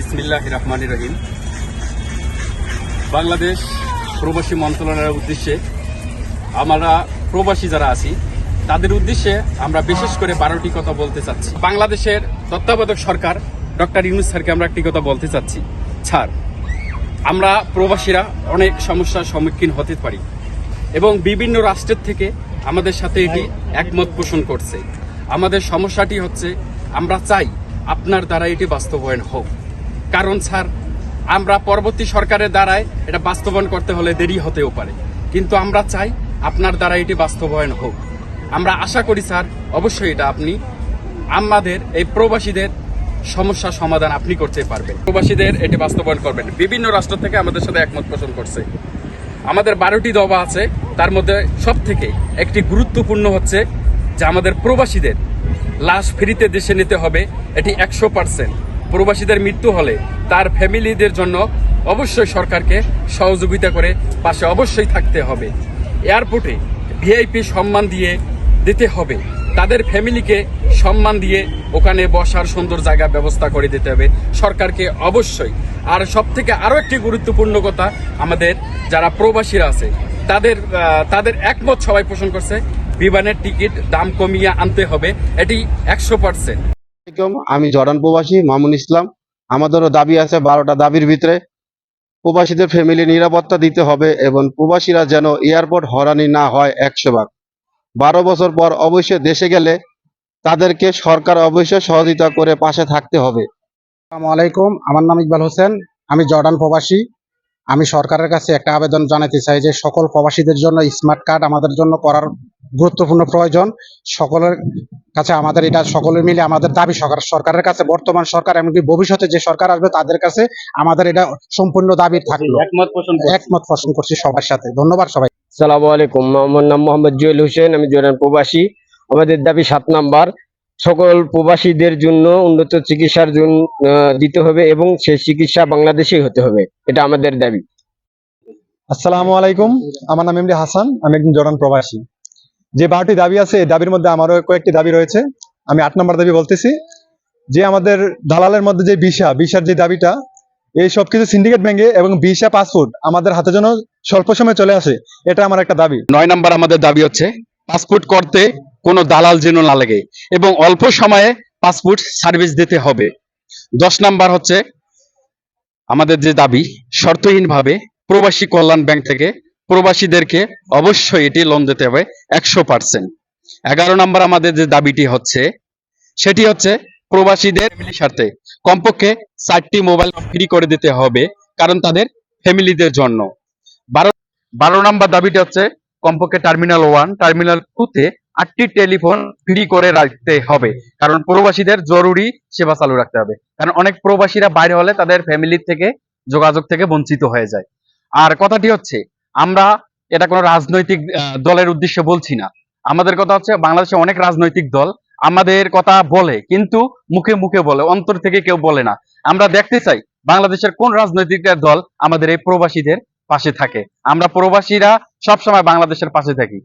বিসমিল্লাহির রহমানির রহিম। বাংলাদেশ প্রবাসী মন্ত্রণালয়ের উদ্দেশ্যে আমরা প্রবাসী যারা আছি তাদের উদ্দেশ্যে আমরা বিশেষ করে 12টি কথা বলতে চাচ্ছি। বাংলাদেশের তত্ত্বাবধায়ক সরকার ডক্টর ইউনূস স্যারকে আমরা একটি কথা বলতে চাচ্ছি। স্যার, আমরা প্রবাসীরা অনেক সমস্যার সম্মুখীন হতে পারি এবং বিভিন্ন রাষ্ট্রের থেকে আমাদের সাথে এটি একমত পোষণ করছে। আমাদের সমস্যাটি হচ্ছে আমরা চাই আপনার দ্বারা এটি বাস্তবায়ন হোক। কারণ স্যার, আমরা পরবর্তী সরকারের দ্বারাই এটা বাস্তবায়ন করতে হলে দেরি হতেও পারে, কিন্তু আমরা চাই আপনার দ্বারা এটি বাস্তবায়ন হোক। আমরা আশা করি স্যার অবশ্যই এটা আপনি আমাদের এই প্রবাসীদের সমস্যা সমাধান আপনি করতে পারবেন, প্রবাসীদের এটি বাস্তবায়ন করবেন। বিভিন্ন রাষ্ট্র থেকে আমাদের সাথে একমত পোষণ করছে। আমাদের 12টি দাবা আছে, তার মধ্যে সব থেকে একটি গুরুত্বপূর্ণ হচ্ছে যে আমাদের প্রবাসীদের লাশ ফ্রিতে দেশে নিতে হবে, এটি 100%। প্রবাসীদের মৃত্যু হলে তার ফ্যামিলিদের জন্য অবশ্যই সরকারকে সহযোগিতা করে পাশে অবশ্যই থাকতে হবে। এয়ারপোর্টে ভিআইপি সম্মান দিয়ে দিতে হবে, তাদের ফ্যামিলিকে সম্মান দিয়ে ওখানে বসার সুন্দর জায়গা ব্যবস্থা করে দিতে হবে সরকারকে অবশ্যই। আর সব থেকে আরও একটি গুরুত্বপূর্ণ কথা, আমাদের যারা প্রবাসীরা আছে তাদের একমত সবাই পোষণ করছে, বিমানের টিকিট দাম কমিয়ে আনতে হবে, এটি 100%। আমি জর্ডান প্রবাসী মামুন ইসলাম। আমাদেরও দাবি আছে 12টা দাবির ভিতরে। প্রবাসীদের ফ্যামিলি নিরাপত্তা দিতে হবে এবং প্রবাসীরা যেন এয়ারপোর্ট হয়রানি না হয় 100 ভাগ। 12 বছর পর অবশ্যই দেশে গেলে তাদেরকে সরকার অবশ্যই সহযোগিতা করে পাশে থাকতে হবে। আসসালামু আলাইকুম, আমার নাম ইকবাল হোসেন, আমি জর্ডান প্রবাসী। আমি সরকারের কাছে একটা আবেদন জানাতে চাই যে সকল প্রবাসীদের জন্য স্মার্ট কার্ড আমাদের জন্য করার গুরুত্বপূর্ণ প্রয়োজন। সকলের কাছে আমাদের এটা সকলে মিলে আমাদের দাবি সরকারের কাছে, বর্তমান সরকার এমনকি ভবিষ্যতে যে সরকার আসবে তাদের কাছে আমাদের এটা সম্পূর্ণ দাবি থাকলো। একমত পোষণ করছি সবার সাথে। ধন্যবাদ সবাই। আসসালামু আলাইকুম, আমার নাম মোহাম্মদ জুয়েল হোসেন, আমি জর্ডান প্রবাসী। আমাদের দাবি 7 নাম্বার, সকল প্রবাসীদের জন্য উন্নত চিকিৎসার জন্য দিতে হবে এবং সেই চিকিৎসা বাংলাদেশেই হতে হবে, এটা আমাদের দাবি। আসসালামু আলাইকুম, আমার নাম এমডি হাসান, আমি একজন জর্ডান প্রবাসী। যে 12টি দাবি আছে, এই দাবির মধ্যে আমারও কয়েকটি দাবি রয়েছে। আমি 8 নম্বর দাবি বলতেছি যে আমাদের দালালের মধ্যে যে ভিসার যে দাবিটা, এই সবকিছু সিন্ডিকেট ভেঙে এবং ভিসা পাসপোর্ট আমাদের হাতে যেন স্বল্প সময় চলে আসে, এটা আমার একটা দাবি। 9 নম্বর আমাদের দাবি হচ্ছে পাসপোর্ট করতে কোনো দালাল যেন না লাগে এবং অল্প সময়ে পাসপোর্ট সার্ভিস দিতে হবে। 10 নম্বর হচ্ছে আমাদের যে দাবি, শর্তহীনভাবে প্রবাসী কল্যাণ ব্যাংক থেকে প্রবাসীদেরকে অবশ্যই এটি লোন দিতে হবে 100%। 11 নম্বর আমাদের যে দাবিটি হচ্ছে সেটি হচ্ছে প্রবাসীদের ফ্যামিলির সাথে কমপক্ষে 4টি মোবাইল ফ্রি করে দিতে হবে, কারণ তাদের ফ্যামিলিদের জন্য। 12 নম্বর দাবিটি হচ্ছে কমপক্ষে টার্মিনাল 1 টার্মিনাল 2-তে 8টি টেলিফোন ফ্রি করে রাখতে হবে, কারণ প্রবাসীদের জরুরি সেবা চালু রাখতে হবে। কারণ অনেক প্রবাসীরা বাইরে হলে তাদের ফ্যামিলির থেকে যোগাযোগ থেকে বঞ্চিত হয়ে যায়। আর কথাটি হচ্ছে, আমরা এটা কোনো রাজনৈতিক দলের উদ্দেশ্যে বলছি না। আমাদের কথা হচ্ছে বাংলাদেশে অনেক রাজনৈতিক দল আমাদের কথা বলে, কিন্তু মুখে মুখে বলে, অন্তর থেকে কেউ বলে না। আমরা দেখতে চাই বাংলাদেশের কোন রাজনৈতিক দল আমাদের এই প্রবাসীদের পাশে থাকে। আমরা প্রবাসীরা সবসময় বাংলাদেশের পাশে থাকি।